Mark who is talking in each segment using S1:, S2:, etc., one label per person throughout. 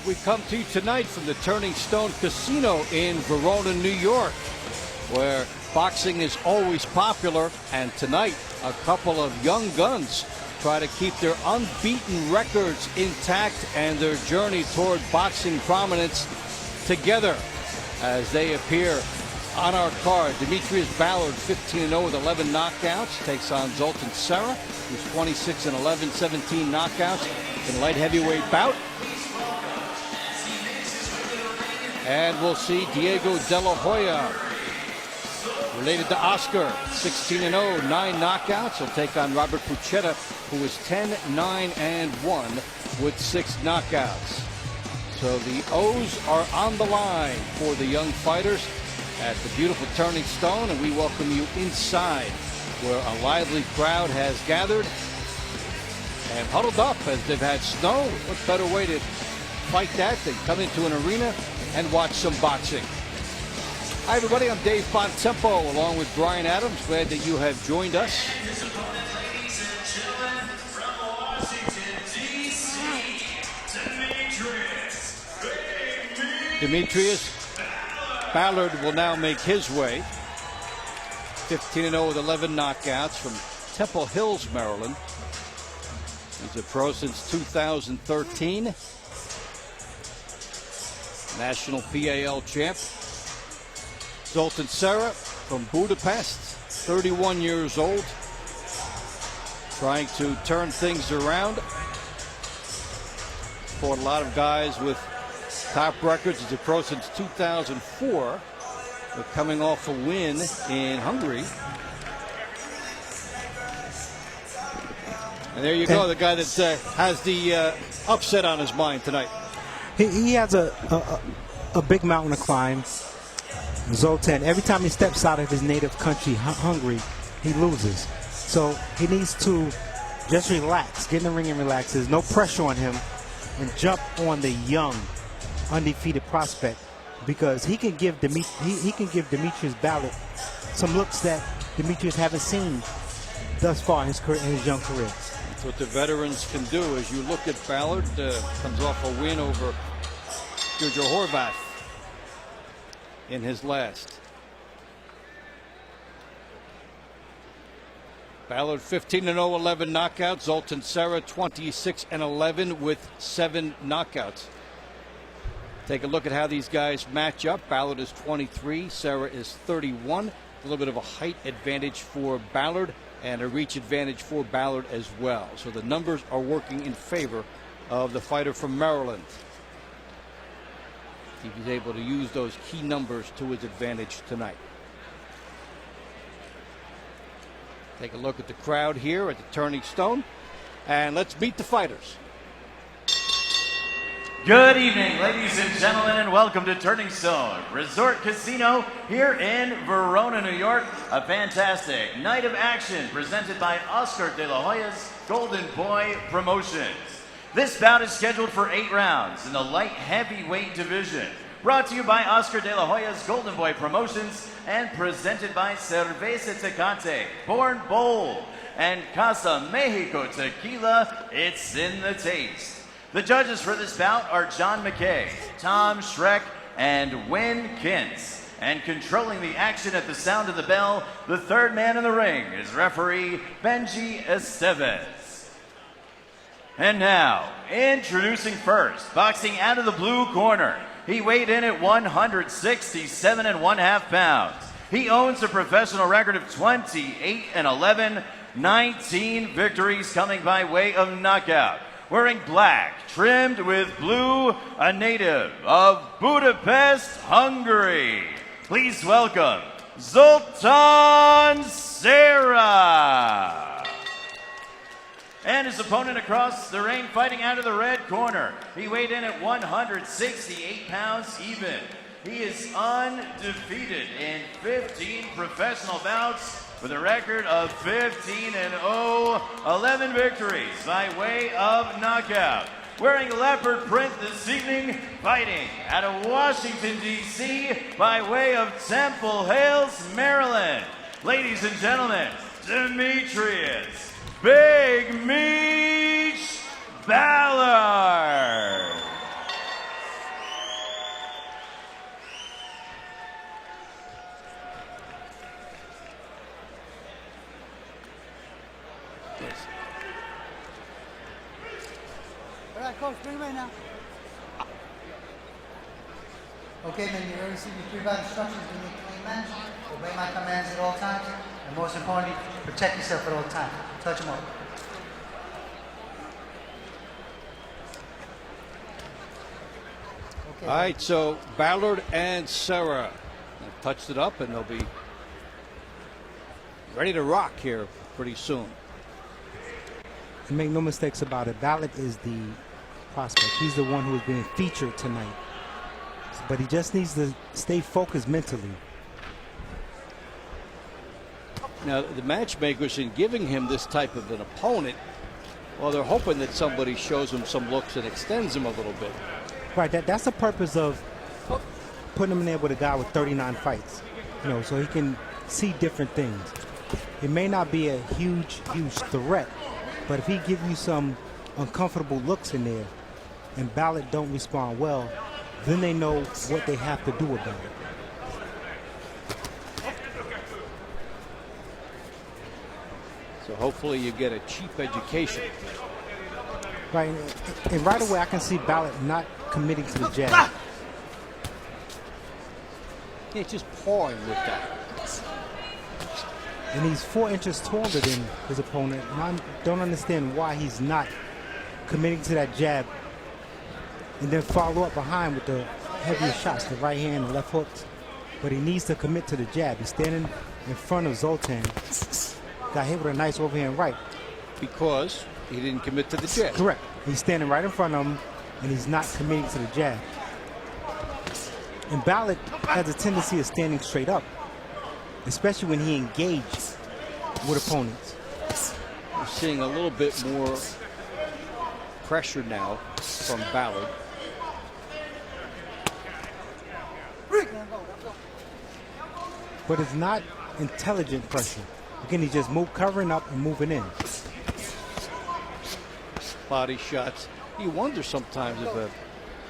S1: We come to you tonight from the Turning Stone Casino in Verona, New York, where boxing is always popular, and tonight a couple of young guns try to keep their unbeaten records intact and their journey toward boxing prominence together as they appear on our card. Demetrius Ballard, 15-0 with 11 knockouts, takes on Zoltan SERA, who's 26-11, 17 knockouts in light heavyweight bout. And we'll see Diego De La Hoya, related to Oscar, 16-0, 9 knockouts. He'll take on Robert Puchetta, who is 10-9-1 with 6 knockouts. So the O's are on the line for the young fighters at the beautiful Turning Stone, and we welcome you inside, where a lively crowd has gathered and huddled up as they've had snow. What better way to fight that than come into an arena and watch some boxing? Hi everybody, I'm Dave Bontempo along with Brian Adams. Glad that you have joined us. Demetrius Ballard will now make his way. 15-0 with 11 knockouts from Temple Hills, Maryland. He's a pro since 2013. National PAL champ. Zoltan SERA from Budapest, 31 years old, trying to turn things around. Fought a lot of guys with top records. He's a pro since 2004, but coming off a win in Hungary. And there you go, the guy that has the upset on his mind tonight.
S2: He has a big mountain to climb. Zoltan, every time he steps out of his native country, Hungary, he loses. So he needs to just relax, get in the ring and relax. There's no pressure on him, and jump on the young, undefeated prospect, because he can give Demetrius Ballard some looks that Demetrius haven't seen thus far in his young career.
S1: That's what the veterans can do. As you look at Ballard, comes off a win over Jojo Horvath in his last. Ballard 15-0, 11 knockouts. Zoltan SERA 26-11 with 7 knockouts. Take a look at how these guys match up. Ballard is 23, SERA is 31. A little bit of a height advantage for Ballard and a reach advantage for Ballard as well. So the numbers are working in favor of the fighter from Maryland. He's able to use those key numbers to his advantage tonight. Take a look at the crowd here at the Turning Stone, and let's meet the fighters.
S3: Good evening, ladies and gentlemen, and welcome to Turning Stone Resort Casino here in Verona, New York. A fantastic night of action presented by Oscar De La Hoya's Golden Boy Promotions. This bout is scheduled for 8 rounds in the light heavyweight division. Brought to you by Oscar De La Hoya's Golden Boy Promotions and presented by Cerveza Tecate, Born Bold, and Casa Mexico Tequila, it's in the taste. The judges for this bout are John McKay, Tom Schreck, and Wynn Kintz. And controlling the action at the sound of the bell, the third man in the ring is referee Benji Estevez. And now, introducing first, boxing out of the blue corner. He weighed in at 167.5 pounds. He owns a professional record of 28-11, 19 victories coming by way of knockout. Wearing black, trimmed with blue, a native of Budapest, Hungary. Please welcome Zoltan SERA. And his opponent across the ring, fighting out of the red corner. He weighed in at 168 pounds even. He is undefeated in 15 professional bouts with a record of 15-0, 11 victories by way of knockout. Wearing leopard print this evening, fighting out of Washington, D.C. by way of Temple Hills, Maryland. Ladies and gentlemen, Demetrius Big Meech Ballard.
S4: All right, coach, bring him in now. Okay, man, you receive your pre-bout instructions. You need clean match. Obey my commands at all times. And most importantly, protect yourself at all times. Touch him up. Okay,
S1: All right, so Ballard and SERA have touched it up, and they'll be ready to rock here pretty soon.
S2: And make no mistakes about it, Ballard is the prospect. He's the one who is being featured tonight. But he just needs to stay focused mentally.
S1: Now, the matchmakers, in giving him this type of an opponent, well, they're hoping that somebody shows him some looks and extends him a little bit.
S2: Right, that's the purpose of putting him in there with a guy with 39 fights, you know, so he can see different things. It may not be a huge threat, but if he give you some uncomfortable looks in there and Ballard don't respond well, then they know what they have to do about it.
S1: So hopefully you get a cheap education.
S2: Right, and right away I can see Ballard not committing to the jab.
S1: Yeah, just pawing with that.
S2: And he's 4 inches taller than his opponent. And I don't understand why he's not committing to that jab and then follow up behind with the heavier shots, the right hand and left hooks. But he needs to commit to the jab. He's standing in front of Zoltan. Got hit with a nice overhand right.
S1: Because he didn't commit to the jab.
S2: Correct. He's standing right in front of him, and he's not committing to the jab. And Ballard has a tendency of standing straight up, especially when he engaged with opponents.
S1: We're seeing a little bit more pressure now from Ballard.
S2: But it's not intelligent pressure. Again, he's just covering up and moving in.
S1: Body shots. You wonder sometimes if a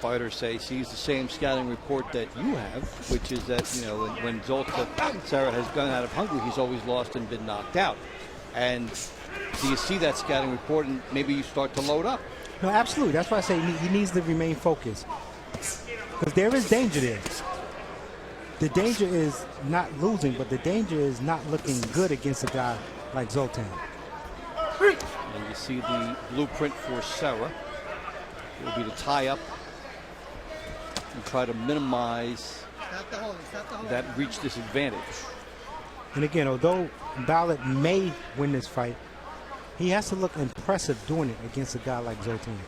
S1: fighter, say, sees the same scouting report that you have, which is that, you know, when Zoltan SERA has gone out of Hungary, he's always lost and been knocked out. And do you see that scouting report and maybe you start to load up?
S2: No, absolutely. That's why I say he needs to remain focused. Because there is danger there. The danger is not losing, but the danger is not looking good against a guy like Zoltan.
S1: And you see the blueprint for SERA. It will be to tie up and try to minimize that reach disadvantage.
S2: And again, although Ballard may win this fight, he has to look impressive doing it against a guy like Zoltan.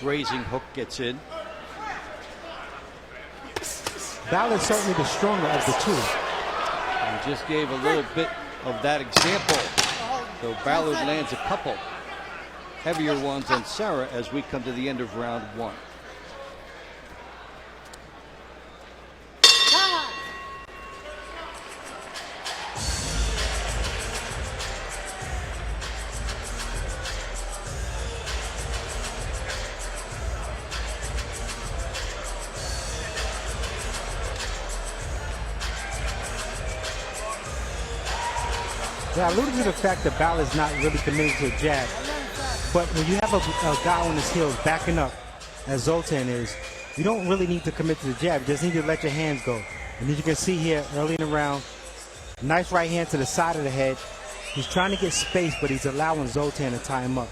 S1: Grazing hook gets in.
S2: Ballard's certainly the stronger of the two.
S1: And just gave a little bit of that example. So Ballard lands a couple heavier ones on SERA as we come to the end of round one.
S2: Yeah, I alluded to the fact that Ballard's not really committed to a jab. But when you have a guy on his heels backing up, as Zoltan is, you don't really need to commit to the jab. You just need to let your hands go. And as you can see here early in the round, nice right hand to the side of the head. He's trying to get space, but he's allowing Zoltan to tie him up.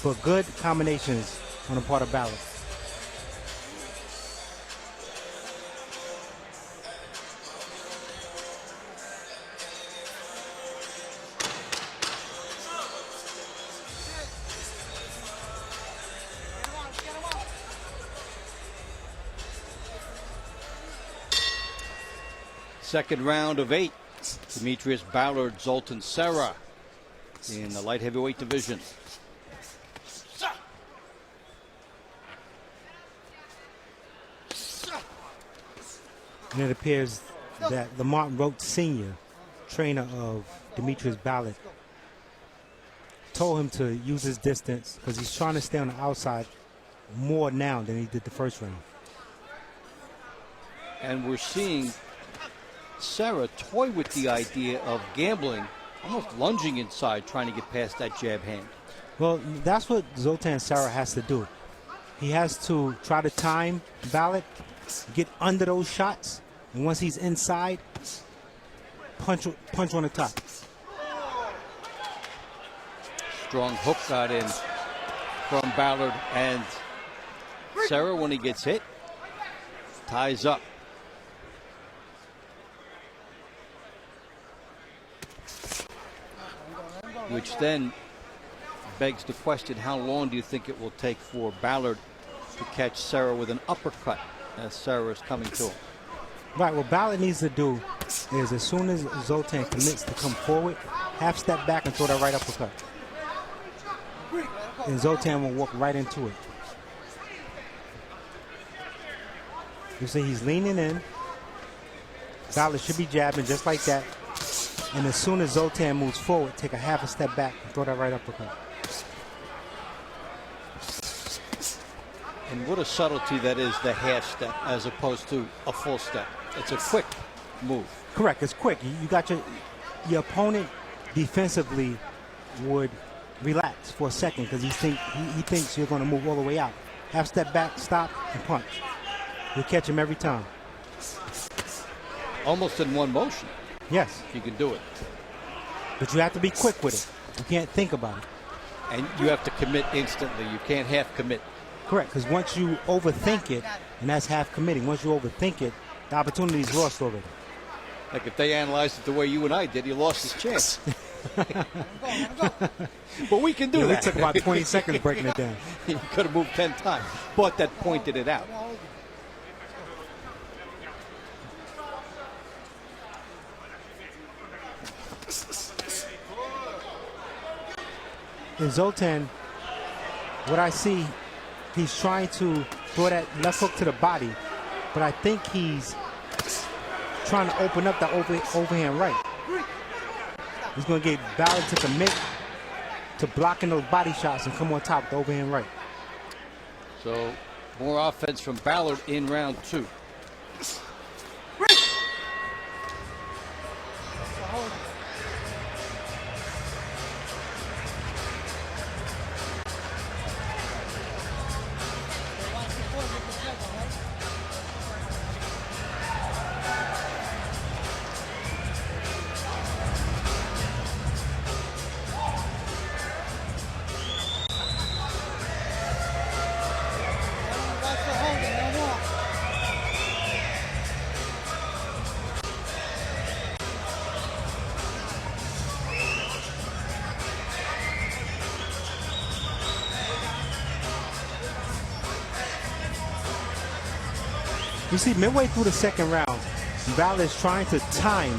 S2: But good combinations on the part of Ballard.
S1: Second round of 8. Demetrius Ballard, Zoltan SERA in the light heavyweight division.
S2: And it appears that Lamont Roach Sr., trainer of Demetrius Ballard, told him to use his distance because he's trying to stay on the outside more now than he did the first round.
S1: And we're seeing SERA toy with the idea of gambling, almost lunging inside, trying to get past that jab hand.
S2: Well, that's what Zoltan SERA has to do. He has to try to time Ballard, get under those shots, and once he's inside, punch on the top.
S1: Strong hook got in from Ballard, and SERA, when he gets hit, ties up. Which then begs the question, how long do you think it will take for Ballard to catch SERA with an uppercut as SERA is coming to him?
S2: Right, what Ballard needs to do is, as soon as Zoltan commits to come forward, half step back and throw that right uppercut. And Zoltan will walk right into it. You see he's leaning in. Ballard should be jabbing just like that. And as soon as Zoltan moves forward, take a half a step back and throw that right uppercut.
S1: And what a subtlety that is, the half step as opposed to a full step. It's a quick move.
S2: Correct, it's quick. You got your opponent defensively would relax for a second because he thinks you're going to move all the way out. Half step back, stop, and punch. You'll catch him every time.
S1: Almost in one motion.
S2: Yes.
S1: You can do it.
S2: But you have to be quick with it. You can't think about it.
S1: And you have to commit instantly. You can't half commit.
S2: Correct, because once you overthink it, and that's half committing, once you overthink it, the opportunity is lost already.
S1: Like if they analyzed it the way you and I did, he lost his chance. But we can do that.
S2: We took about 20 seconds breaking it down.
S1: He could have moved 10 times, but that pointed it out.
S2: In Zoltan, what I see, he's trying to throw that left hook to the body, but I think he's trying to open up that overhand right. He's going to get Ballard to commit to blocking those body shots and come on top with the overhand right.
S1: So more offense from Ballard in round 2.
S2: You see, midway through the second round, Ballard is trying to time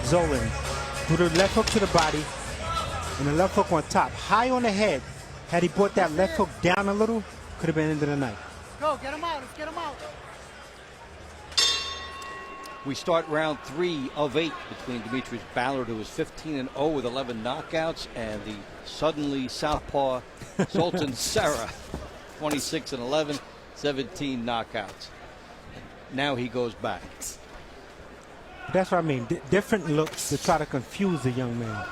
S2: Zolan through the left hook to the body and the left hook on top. High on the head. Had he brought that left hook down a little, could have been into the night.
S4: Go, get him out, let's get him out.
S1: We start round 3 of 8 between Demetrius Ballard, who is 15-0 with 11 knockouts, and the suddenly southpaw Zoltan SERA, 26-11. 17 knockouts. Now he goes back.
S2: That's what I mean. Different looks to try to confuse the young man.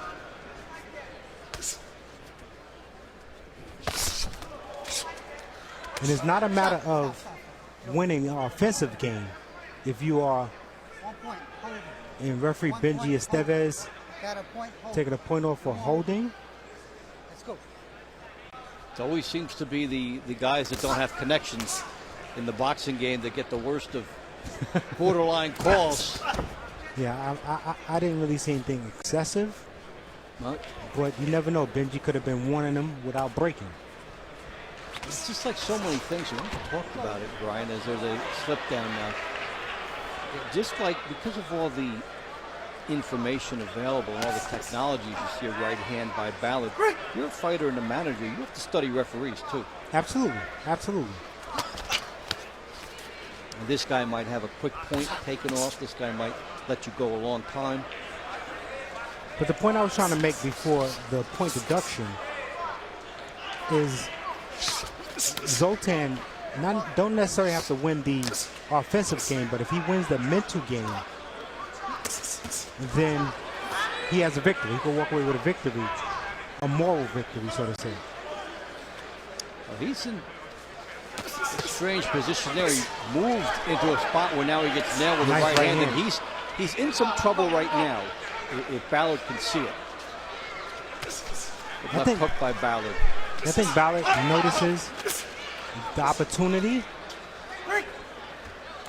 S2: And it's not a matter of winning an offensive game. If you are in referee Benji Estevez taking a point off for holding.
S4: Let's go.
S1: It always seems to be the guys that don't have connections in the boxing game that get the worst of borderline calls.
S2: Yeah, I didn't really see anything excessive. But you never know. Benji could have been warning them without breaking.
S1: It's just like so many things. We haven't talked about it, Brian, as there's a slip down now. Just like because of all the information available and all the technology, you see a right hand by Ballard. You're a fighter and a manager. You have to study referees too.
S2: Absolutely, absolutely.
S1: And this guy might have a quick point taken off. This guy might let you go a long time.
S2: But the point I was trying to make before the point deduction is Zoltan don't necessarily have to win the offensive game, but if he wins the mental game, then he has a victory. He can walk away with a victory, a moral victory, so to say.
S1: Well, he's in a strange position there. He moved into a spot where now he gets nailed with the right hand, and he's in some trouble right now, if Ballard can see it. Left hook by Ballard.
S2: I think Ballard notices the opportunity,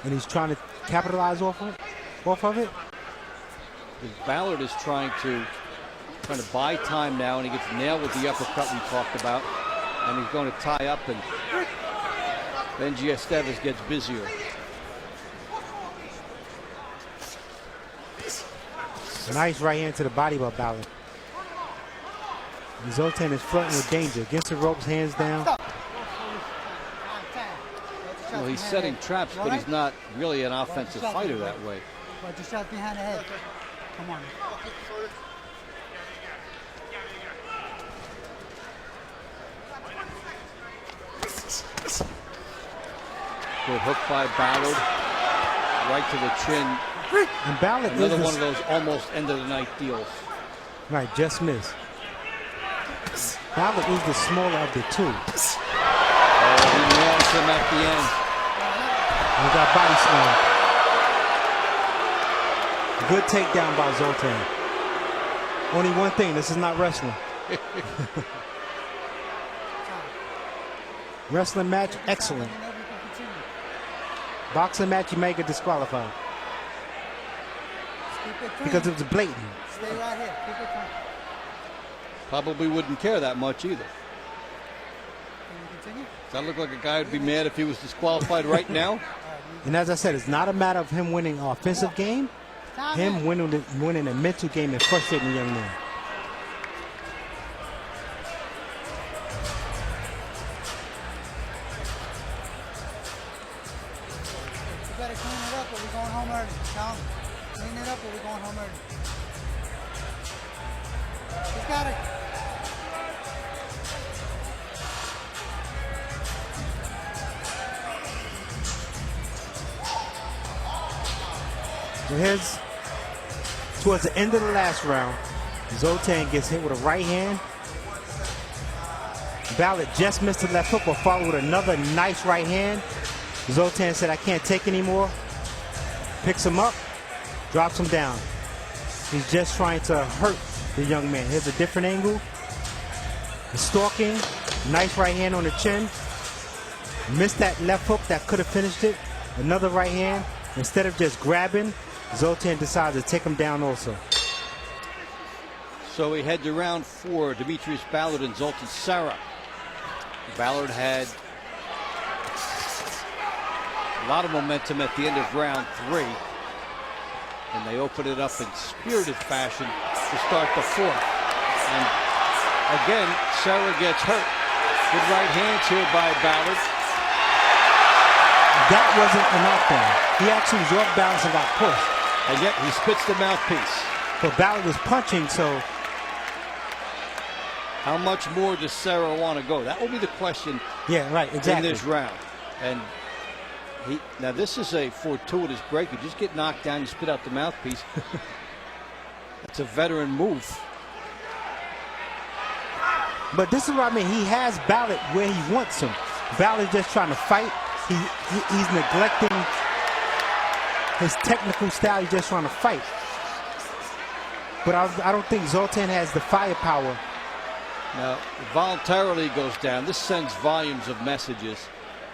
S2: and he's trying to capitalize off of it.
S1: Ballard is trying to buy time now, and he gets nailed with the uppercut we talked about, and he's going to tie up, and Benji Esteves gets busier.
S2: Nice right hand to the body by Ballard. Zoltan is flirting with danger. Against the ropes, hands down.
S1: Well, he's setting traps, but he's not really an offensive fighter that way.
S4: Just shot behind the head. Come on.
S1: Good hook by Ballard. Right to the chin.
S2: And Ballard
S1: another one of those almost end of the night deals.
S2: Right, just missed. Ballard is the smaller of the two.
S1: Oh, he nails him at the end.
S2: And he got body slam. Good takedown by Zoltan. Only one thing, this is not wrestling. Wrestling match, excellent. Boxing match, you may get disqualified. Because it was blatant.
S4: Stay right here. Keep it clean.
S1: Probably wouldn't care that much either.
S4: Can you continue?
S1: Does that look like a guy who'd be mad if he was disqualified right now?
S2: And as I said, it's not a matter of him winning an offensive game. Him winning a mental game and frustrating the young man.
S4: You better clean it up or we're going home early. Tom, clean it up or we're going home early. He's got it.
S2: So here's towards the end of the last round. Zoltan gets hit with a right hand. Ballard just missed the left hook, but followed with another nice right hand. Zoltan said, I can't take anymore. Picks him up, drops him down. He's just trying to hurt the young man. Here's a different angle. The stalking, nice right hand on the chin. Missed that left hook that could have finished it. Another right hand. Instead of just grabbing, Zoltan decides to take him down also.
S1: So we head to round 4, Demetrius Ballard and Zoltan SERA. Ballard had a lot of momentum at the end of round 3. And they open it up in spirited fashion to start the 4th. And again, SERA gets hurt. Good right hands here by Ballard.
S2: That wasn't a knockdown. He actually was off balance and got pushed.
S1: And yet he spits the mouthpiece.
S2: But Ballard was punching, so.
S1: How much more does SERA want to go? That will be the question.
S2: Yeah, right, exactly.
S1: In this round. And now this is a fortuitous break. You just get knocked down, you spit out the mouthpiece. That's a veteran move.
S2: But this is what I mean. He has Ballard where he wants him. Ballard's just trying to fight. He's neglecting his technical style. He's just trying to fight. But I don't think Zoltan has the firepower.
S1: Now, voluntarily goes down. This sends volumes of messages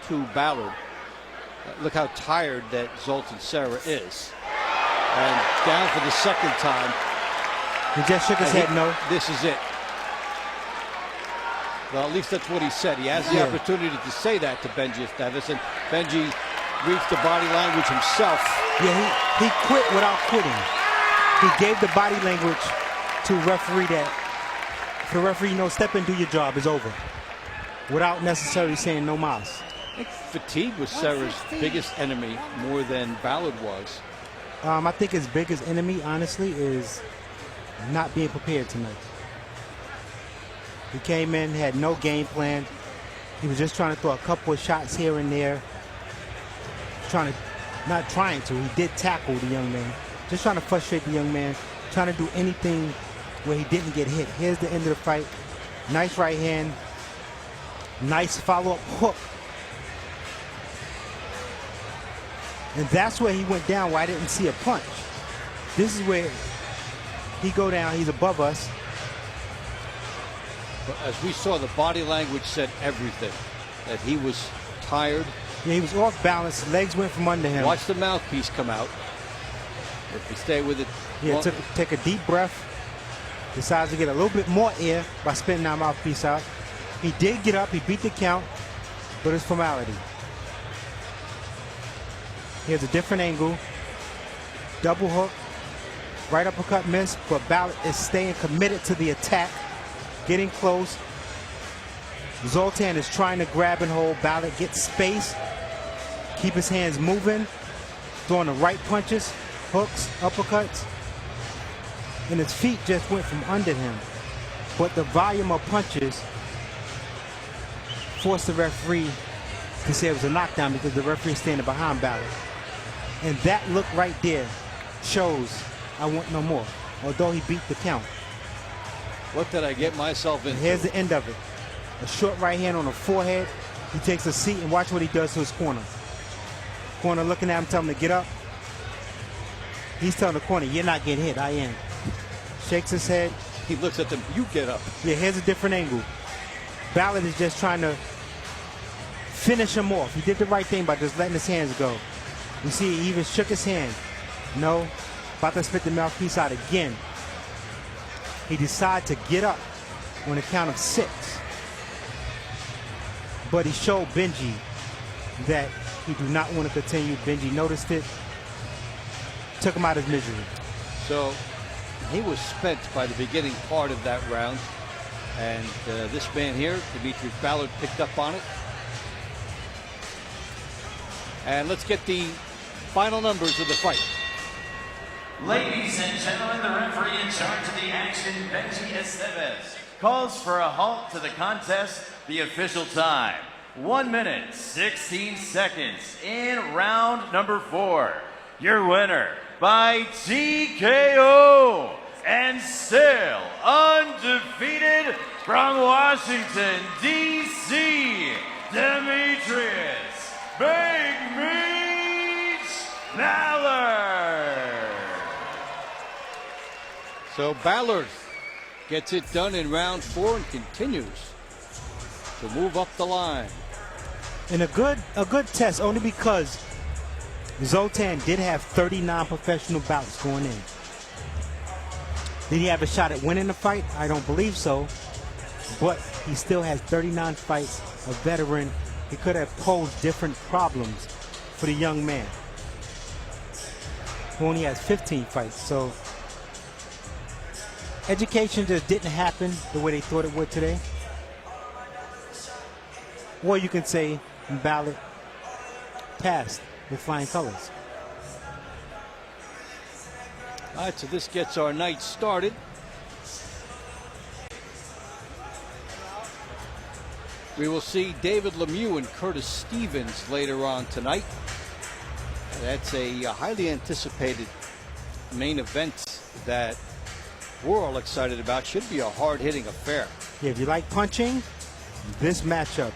S1: to Ballard. Look how tired that Zoltan SERA is. And down for the second time.
S2: He just shook his head no.
S1: This is it. Well, at least that's what he said. He has the opportunity to say that to Benji Esteves, and Benji reads the body language himself.
S2: Yeah, he quit without quitting. He gave the body language to referee that, if the referee, step in, do your job, it's over. Without necessarily saying no mas.
S1: I think fatigue was SERA's biggest enemy more than Ballard was.
S2: I think his biggest enemy, honestly, is not being prepared tonight. He came in, had no game plan. He was just trying to throw a couple of shots here and there. Not trying to. He did tackle the young man. Just trying to frustrate the young man. Trying to do anything where he didn't get hit. Here's the end of the fight. Nice right hand. Nice follow-up hook. And that's where he went down, where I didn't see a punch. This is where he go down. He's above us.
S1: But as we saw, the body language said everything. That he was tired.
S2: Yeah, he was off balance. Legs went from under him.
S1: Watch the mouthpiece come out. If we stay with it.
S2: Yeah, take a deep breath. Decides to get a little bit more air by spinning that mouthpiece out. He did get up. He beat the count. But it's formality. Here's a different angle. Double hook. Right uppercut miss. But Ballard is staying committed to the attack. Getting close. Zoltan is trying to grab and hold. Ballard gets space. Keep his hands moving. Throwing the right punches. Hooks. Uppercuts. And his feet just went from under him. But the volume of punches forced the referee to say it was a knockdown because the referee is standing behind Ballard. And that look right there shows I want no more, although he beat the count.
S1: What did I get myself into?
S2: Here's the end of it. A short right hand on the forehead. He takes a seat and watch what he does to his corner. Corner looking at him, telling him to get up. He's telling the corner, you're not getting hit, I am. Shakes his head.
S1: He looks at them, you get up.
S2: Yeah, here's a different angle. Ballard is just trying to finish him off. He did the right thing by just letting his hands go. You see, he even shook his hand. No, about to spit the mouthpiece out again. He decided to get up on the count of 6. But he showed Benji that he do not want to continue. Benji noticed it, took him out of his misery.
S1: So he was spent by the beginning part of that round. And this man here, Dimitri Ballard, picked up on it. And let's get the final numbers of the fight.
S3: Ladies and gentlemen, the referee in charge of the action, Benji Estevez, calls for a halt to the contest. The official time, 1 minute, 16 seconds in round number 4. Your winner by TKO and still undefeated from Washington, D.C., Demetrius Big Meat Ballard.
S1: So Ballard gets it done in round 4 and continues to move up the line.
S2: And a good test, only because Zoltan did have 39 professional bouts going in. Did he have a shot at winning the fight? I don't believe so. But he still has 39 fights, a veteran. He could have posed different problems for the young man, who only has 15 fights. So education just didn't happen the way they thought it would today. Or you can say Ballard passed with flying colors.
S1: All right, so this gets our night started. We will see David Lemieux and Curtis Stevens later on tonight. That's a highly anticipated main event that we're all excited about. Should be a hard-hitting affair.
S2: Yeah, if you like punching, this matchup